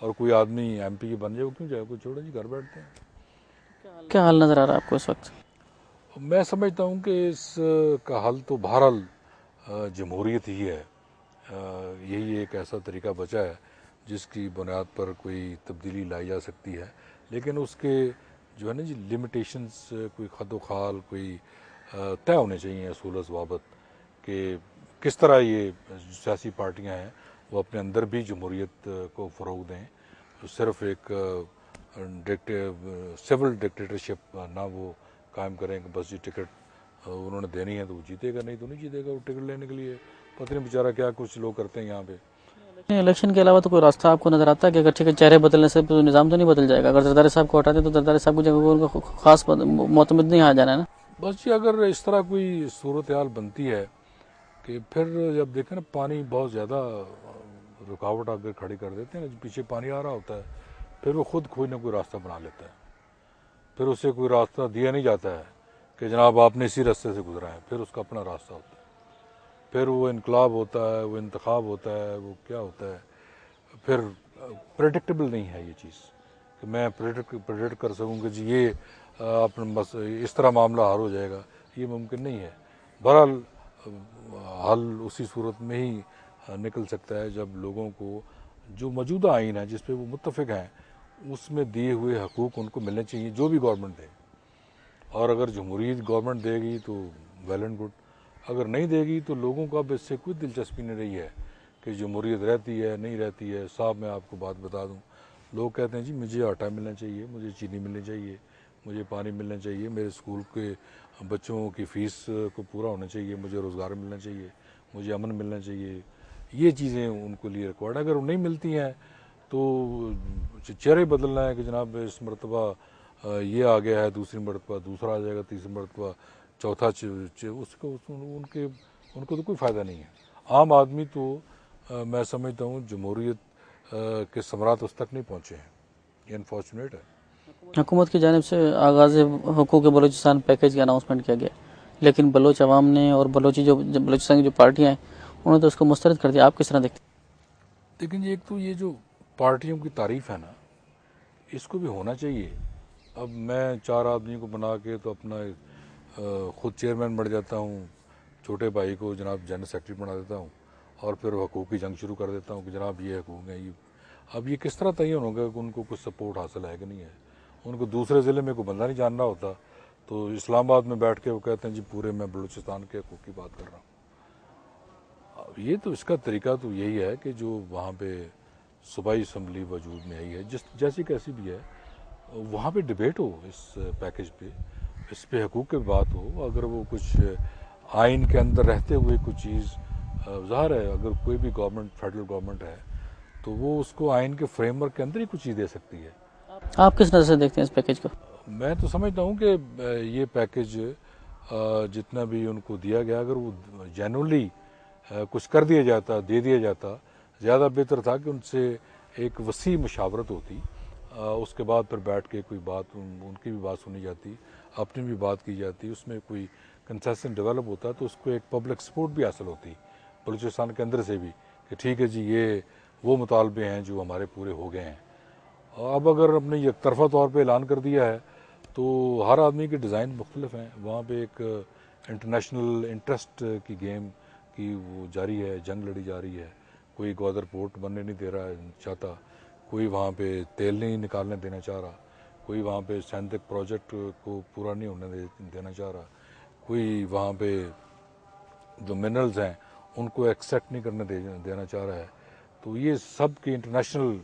اور کوئی آدمی MP کی بن جائے وہ کیوں جائے, کوئی چھوڑے جی, گھر بیٹھتے ہیں. کیا حال نظر آ رہا ہے آپ کو اس وقت؟ میں سمجھتا ہوں کہ اس کا حل تو بہرحال جمہوریت ہی ہے. یہی ایک ایسا طریقہ بچا ہے جس کی بنیاد پر کوئی تبدیلی لائی جا سکتی ہے, لیکن اس کے جو ہے نا جی لمیٹیشنز, کوئی خد و خال, کوئی طے ہونے چاہیے اصول و ضوابط کہ کس طرح یہ سیاسی پارٹیاں ہیں وہ اپنے اندر بھی جمہوریت کو فروغ دیں. صرف ایک سول ڈکٹیٹرشپ نہ وہ قائم کریں کہ بس جی ٹکٹ انہوں نے دینی ہے تو وہ جیتے گا, نہیں تو نہیں جیتے گا. وہ ٹکٹ لینے کے لیے پتہ نہیں بیچارہ کیا کچھ لوگ کرتے ہیں یہاں پہ. الیکشن کے علاوہ تو کوئی راستہ آپ کو نظر آتا ہے کہ اگر ٹھیک ہے چہرے بدلنے سے تو نظام تو نہیں بدل جائے گا؟ اگر زرداری صاحب کو ہٹاتے تو زرداری صاحب کی جگہ ان کو خاص معتمد نہیں آ جانا ہے نا. بس جی اگر اس طرح کوئی صورتحال بنتی ہے کہ پھر جب دیکھیں نا پانی بہت زیادہ رکاوٹ اگر کھڑی کر دیتے ہیں نا, پیچھے پانی آ رہا ہوتا ہے, پھر وہ خود کوئی نہ کوئی راستہ بنا لیتا ہے. پھر اسے کوئی راستہ دیا نہیں جاتا ہے کہ جناب آپ نے اسی راستے سے گزرا ہے, پھر اس کا اپنا راستہ ہوتا ہے. پھر وہ انقلاب ہوتا ہے, وہ انتخاب ہوتا ہے, وہ کیا ہوتا ہے. پھر پریڈکٹیبل نہیں ہے یہ چیز کہ میں پریڈکٹ کر سکوں کہ جی یہ اپنے اس طرح معاملہ حل ہو جائے گا, یہ ممکن نہیں ہے. بہرحال حل اسی صورت میں ہی نکل سکتا ہے جب لوگوں کو جو موجودہ آئین ہے جس پہ وہ متفق ہیں اس میں دیے ہوئے حقوق ان کو ملنے چاہیے, جو بھی گورنمنٹ دے. اور اگر جمہوریت گورنمنٹ دے گی تو ویل اینڈ گڈ, اگر نہیں دے گی تو لوگوں کو اب اس سے کوئی دلچسپی نہیں رہی ہے کہ جمہوریت رہتی ہے نہیں رہتی ہے. صاحب میں آپ کو بات بتا دوں, لوگ کہتے ہیں جی مجھے آٹا ملنا چاہیے, مجھے چینی ملنی چاہیے, مجھے پانی ملنا چاہیے, میرے اسکول کے بچوں کی فیس کو پورا ہونا چاہیے, مجھے روزگار ملنا چاہیے, مجھے امن ملنا چاہیے. یہ چیزیں ان کو لیے ریکوائرڈ, اگر وہ نہیں ملتی ہیں تو چہرے بدلنا ہے کہ جناب اس مرتبہ یہ آ گیا ہے, دوسری مرتبہ دوسرا آ جائے گا, تیسری مرتبہ چوتھا, اس کو ان کو تو کوئی فائدہ نہیں ہے. عام آدمی تو میں سمجھتا ہوں جمہوریت کے ثمرات اس تک نہیں پہنچے ہیں, یہ انفارچونیٹ ہے. حکومت کی جانب سے آغاز حقوق بلوچستان پیکیج کا اناؤنسمنٹ کیا گیا, لیکن بلوچ عوام نے اور بلوچستان کی جو پارٹیاں ہیں انہوں نے تو اس کو مسترد کر دیا. آپ کس طرح دیکھتے ہیں؟ لیکن ایک تو یہ جو پارٹیوں کی تعریف ہے نا, اس کو بھی ہونا چاہیے. اب میں 4 آدمیوں کو بنا کے تو اپنا خود چیئرمین بن جاتا ہوں, چھوٹے بھائی کو جناب جنرل سیکرٹری بنا دیتا ہوں, اور پھر حقوق کی جنگ شروع کر دیتا ہوں کہ جناب یہ حقوق ہیں. اب یہ کس طرح تعین ہوگا کہ ان کو کچھ سپورٹ حاصل ہے کہ نہیں ہے؟ ان کو دوسرے ضلع میں کوئی بندہ نہیں جان رہا ہوتا, تو اسلام آباد میں بیٹھ کے وہ کہتے ہیں جی پورے میں بلوچستان کے حقوق کی بات کر رہا ہوں. اب یہ تو اس کا طریقہ تو یہی ہے کہ جو وہاں پہ صوبائی اسمبلی وجود میں آئی ہے جیسی کیسی بھی ہے, وہاں پہ ڈبیٹ ہو اس پیکیج پہ, اس پہ حقوق کی بات ہو. اگر وہ کچھ آئین کے اندر رہتے ہوئے کچھ چیز ظاہر ہے, اگر کوئی بھی گورنمنٹ فیڈرل گورنمنٹ ہے تو وہ اس کو آئین کے فریم ورک کے اندر ہی کچھ چیز دے سکتی ہے. آپ کس نظر سے دیکھتے ہیں اس پیکیج کو؟ میں تو سمجھتا ہوں کہ یہ پیکیج جتنا بھی ان کو دیا گیا, اگر وہ جینولی کچھ کر دیا جاتا, دے دیا جاتا, زیادہ بہتر تھا کہ ان سے ایک وسیع مشاورت ہوتی. اس کے بعد پھر بیٹھ کے کوئی بات, ان کی بھی بات سنی جاتی, اپنی بھی بات کی جاتی, اس میں کوئی کنسیسن ڈیولپ ہوتا تو اس کو ایک پبلک سپورٹ بھی حاصل ہوتی بلوچستان کے اندر سے بھی کہ ٹھیک ہے جی یہ وہ مطالبے ہیں جو ہمارے پورے ہو گئے ہیں. اب اگر اپنے یک طرفہ طور پہ اعلان کر دیا ہے تو ہر آدمی کے ڈیزائن مختلف ہیں. وہاں پہ ایک انٹرنیشنل انٹرسٹ کی گیم کی وہ جاری ہے, جنگ لڑی جا رہی ہے. کوئی گوادر پورٹ بننے نہیں دے رہا چاہتا, کوئی وہاں پہ تیل نہیں نکالنے دینا چاہ رہا, کوئی وہاں پہ سینتک پروجیکٹ کو پورا نہیں ہونے دینا چاہ رہا, کوئی وہاں پہ جو منرلز ہیں ان کو ایکسیکٹ نہیں کرنے دینا چاہ رہا ہے. تو یہ سب کے انٹرنیشنل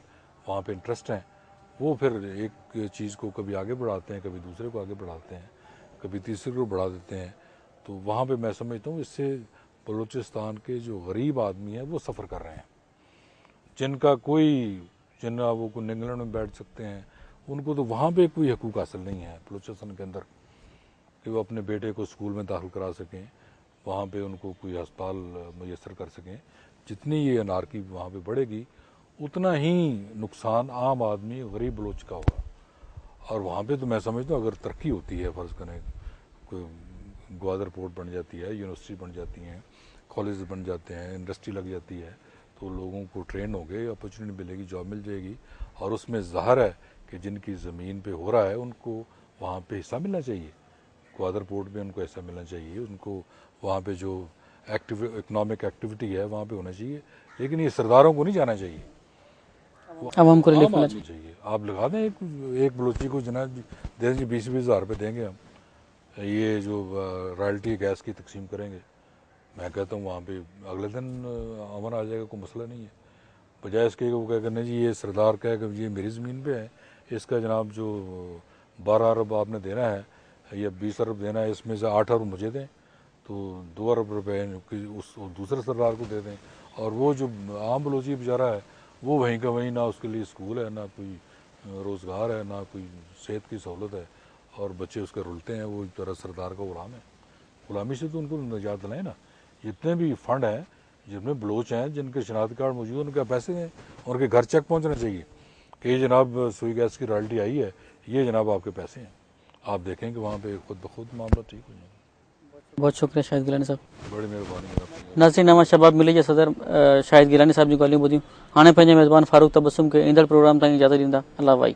وہاں پہ انٹرسٹ ہیں. وہ پھر ایک چیز کو کبھی آگے بڑھاتے ہیں, کبھی دوسرے کو آگے بڑھاتے ہیں, کبھی تیسرے کو بڑھا دیتے ہیں. تو وہاں پہ میں سمجھتا ہوں اس سے بلوچستان کے جو غریب آدمی ہیں وہ سفر کر رہے ہیں, جن کا جن وہ کو انگلینڈ میں بیٹھ سکتے ہیں, ان کو تو وہاں پہ کوئی حقوق حاصل نہیں ہے بلوچستان کے اندر کہ وہ اپنے بیٹے کو اسکول میں داخل کرا سکیں, وہاں پہ ان کو کوئی ہسپتال میسر کر سکیں. جتنی یہ انارکی وہاں پہ بڑھے گی اتنا ہی نقصان عام آدمی غریب بلوچ کا ہوگا. اور وہاں پہ تو میں سمجھتا ہوں اگر ترقی ہوتی ہے, فرض کریں کوئی گوادر پورٹ بن جاتی ہے, یونیورسٹی بن جاتی ہیں, کالج بن جاتے ہیں, انڈسٹری لگ جاتی ہے, تو تو لوگوں کو ٹرین ہو گئے, اپرچونیٹی ملے گی, جاب مل جائے گی, اور اس میں ظاہر ہے کہ جن کی زمین پہ ہو رہا ہے ان کو وہاں پہ حصہ ملنا چاہیے. گوادر پورٹ میں ان کو حصہ ملنا چاہیے, ان کو وہاں پہ جو اکنامک ایکٹیویٹی ہے وہاں پہ ہونا چاہیے, لیکن یہ سرداروں کو نہیں جانا چاہیے, عوام کو ریلیف عام ملنا آدمی چاہیے. آپ لگا دیں ایک بلوچی کو جناب دیں گے 20-20 ہزار روپے دیں گے ہم, یہ جو رائلٹی گیس کی تقسیم کریں گے, میں کہتا ہوں وہاں پہ اگلے دن امن آ جائے گا, کوئی مسئلہ نہیں ہے. بجائے اس کے وہ کیا کرنے جی یہ سردار کہے کہ یہ میری زمین پہ ہے, اس کا جناب جو 12 ارب آپ نے دینا ہے یا 20 ارب دینا ہے, اس میں سے 8 ارب مجھے دیں, تو 2 ارب روپے اس دوسرے سردار کو دے دیں. اور وہ جو عام بلوچی بیچارہ ہے وہ وہیں کا وہیں, نہ اس کے لیے اسکول ہے, نہ کوئی روزگار ہے, نہ کوئی صحت کی سہولت ہے, اور بچے اس کے رلتے ہیں, وہ ایک طرح سردار کا غلام ہے. غلامی سے تو ان کو نجات دلائیں نا. جتنے بھی فنڈ ہیں جن میں بلوچ ہیں جن کے شناختی کارڈ موجود ہیں ان کے پیسے ہیں, ان کے گھر چیک پہنچنا چاہیے کہ یہ جناب سوئی گیس کی رائلٹی آئی ہے, یہ جناب آپ کے پیسے ہیں. آپ دیکھیں کہ وہاں پہ خود بخود معاملہ ٹھیک ہو جائے گا. بہت شکریہ شاہد گیلانی صاحب. بڑی مہربانی ہے آپ کی. ناظرین نواز شباب ملی صدر شاہد گیلانی صاحب جو گالیاں بدیوں آنے پہ میزبان فاروق تبسم کے ایندر پروگرام تائیں اجازت دیندا. اللہ بھائی.